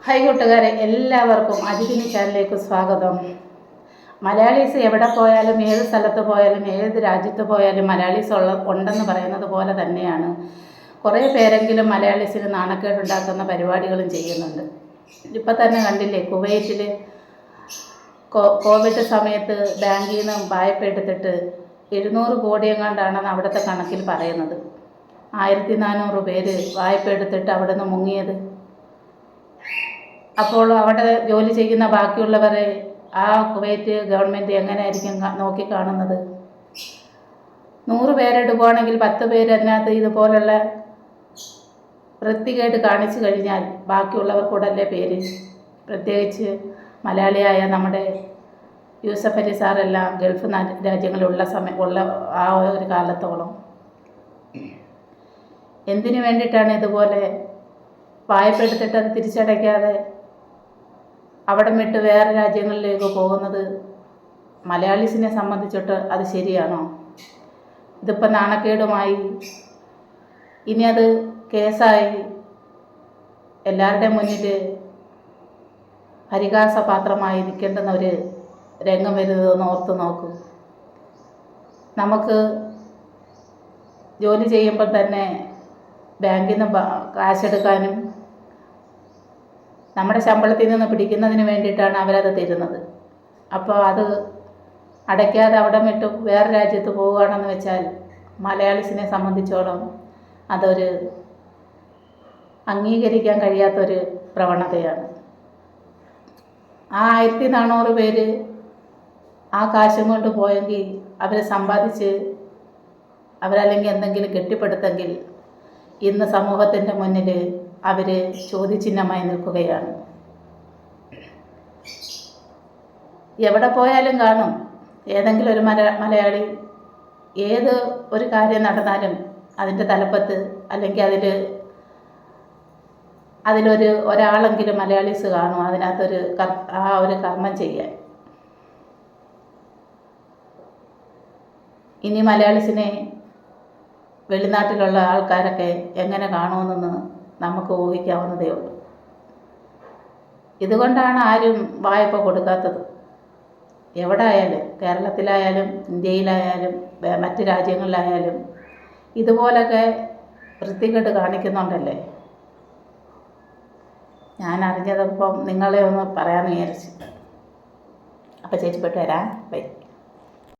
Hi കൂട്ടുകാരെ, എല്ലാവർക്കും അതിഥിനി ചാനലിലേക്ക് സ്വാഗതം. മലയാളീസ് എവിടെ പോയാലും, ഏത് സ്ഥലത്ത് പോയാലും, ഏത് രാജ്യത്ത് പോയാലും മലയാളീസ് ഉണ്ടെന്ന് പറയുന്നത് പോലെ തന്നെയാണ് കുറേ പേരെങ്കിലും മലയാളീസിന് നാണക്കേടുണ്ടാക്കുന്ന പരിപാടികളും ചെയ്യുന്നുണ്ട്. ഇപ്പം തന്നെ കണ്ടില്ലേ, കുവൈറ്റിൽ കോവിഡ് സമയത്ത് ബാങ്കിൽ നിന്ന് വായ്പ എടുത്തിട്ട് 700 കോടിയെങ്ങാണ്ടാണെന്ന് അവിടുത്തെ കണക്കിൽ പറയുന്നത്. 1400 പേര് വായ്പ എടുത്തിട്ട് അവിടെ നിന്ന് മുങ്ങിയത്. അപ്പോൾ അവിടെ ജോലി ചെയ്യുന്ന ബാക്കിയുള്ളവരെ ആ കുവൈറ്റ് ഗവൺമെൻറ് എങ്ങനെയായിരിക്കും നോക്കിക്കാണുന്നത്? 100 പേരെടുക്കുകയാണെങ്കിൽ 10 പേര് അതിനകത്ത് ഇതുപോലുള്ള വൃത്തികേട് കാണിച്ചു കഴിഞ്ഞാൽ ബാക്കിയുള്ളവർക്കൂടല്ലേ പേര്? പ്രത്യേകിച്ച് മലയാളിയായ നമ്മുടെ യൂസഫ് അലി സാറെല്ലാം ഗൾഫ് രാജ്യങ്ങളിലുള്ള ഉള്ള ആ ഒരു കാലത്തോളം എന്തിനു വേണ്ടിയിട്ടാണ് ഇതുപോലെ വായ്പ എടുത്തിട്ട് അത് തിരിച്ചടയ്ക്കാതെ അവിടെ വിട്ട് വേറെ രാജ്യങ്ങളിലേക്ക് പോകുന്നത്? മലയാളീസിനെ സംബന്ധിച്ചിട്ട് അത് ശരിയാണോ? ഇതിപ്പോൾ നാണക്കേടുമായി, ഇനി അത് കേസായി എല്ലാവരുടെയും മുന്നിൽ പരിഹാസപാത്രമായി നിൽക്കേണ്ടുന്ന ഒരു രംഗം വരുന്നതെന്ന് ഓർത്ത് നോക്കൂ. നമുക്ക് ജോലി ചെയ്യുമ്പോൾ തന്നെ ബാങ്കിൽ നിന്ന് കാശെടുക്കാനും നമ്മുടെ ശമ്പളത്തിൽ നിന്ന് പിടിക്കുന്നതിന് വേണ്ടിയിട്ടാണ് അവരത് തരുന്നത്. അപ്പോൾ അത് അടയ്ക്കാതെ അവിടെ വിട്ട് വേറെ രാജ്യത്ത് പോവുകയാണെന്ന് വെച്ചാൽ മലയാളീസിനെ സംബന്ധിച്ചോളം അതൊരു അംഗീകരിക്കാൻ കഴിയാത്തൊരു പ്രവണതയാണ്. ആ 1400 പേര് ആ കാശും കൊണ്ട് പോയെങ്കിൽ അവർ സമ്പാദിച്ച് അവരല്ലെങ്കിൽ എന്തെങ്കിലും കെട്ടിപ്പടുത്തെങ്കിൽ ഇന്ന് സമൂഹത്തിൻ്റെ മുന്നിൽ അവർ ചോദ്യചിഹ്നമായി നിൽക്കുകയാണ്. എവിടെ പോയാലും കാണും ഏതെങ്കിലും ഒരു മലയാളി ഏത് ഒരു കാര്യം നടന്നാലും അതിൻ്റെ തലപ്പത്ത് അല്ലെങ്കിൽ ഒരാളെങ്കിലും മലയാളീസ് കാണും അതിനകത്തൊരു ആ ഒരു കർമ്മം ചെയ്യാൻ. ഇനി മലയാളീസിനെ വെളിനാട്ടിലുള്ള ആൾക്കാരൊക്കെ എങ്ങനെ കാണുമെന്ന് നമുക്ക് ഊഹിക്കാവുന്നതേ ഉള്ളൂ. ഇതുകൊണ്ടാണ് ആരും വായ്പ കൊടുക്കാത്തത്. എവിടെ ആയാലും, കേരളത്തിലായാലും ഇന്ത്യയിലായാലും മറ്റ് രാജ്യങ്ങളിലായാലും ഇതുപോലൊക്കെ വൃത്തികേട് കാണിക്കുന്നുണ്ടല്ലേ. ഞാൻ അറിഞ്ഞതപ്പം നിങ്ങളെ ഒന്ന് പറയാമെന്ന് വിചാരിച്ചു. അപ്പോൾ ചേച്ചിപ്പെട്ട് വരാം. ബൈ.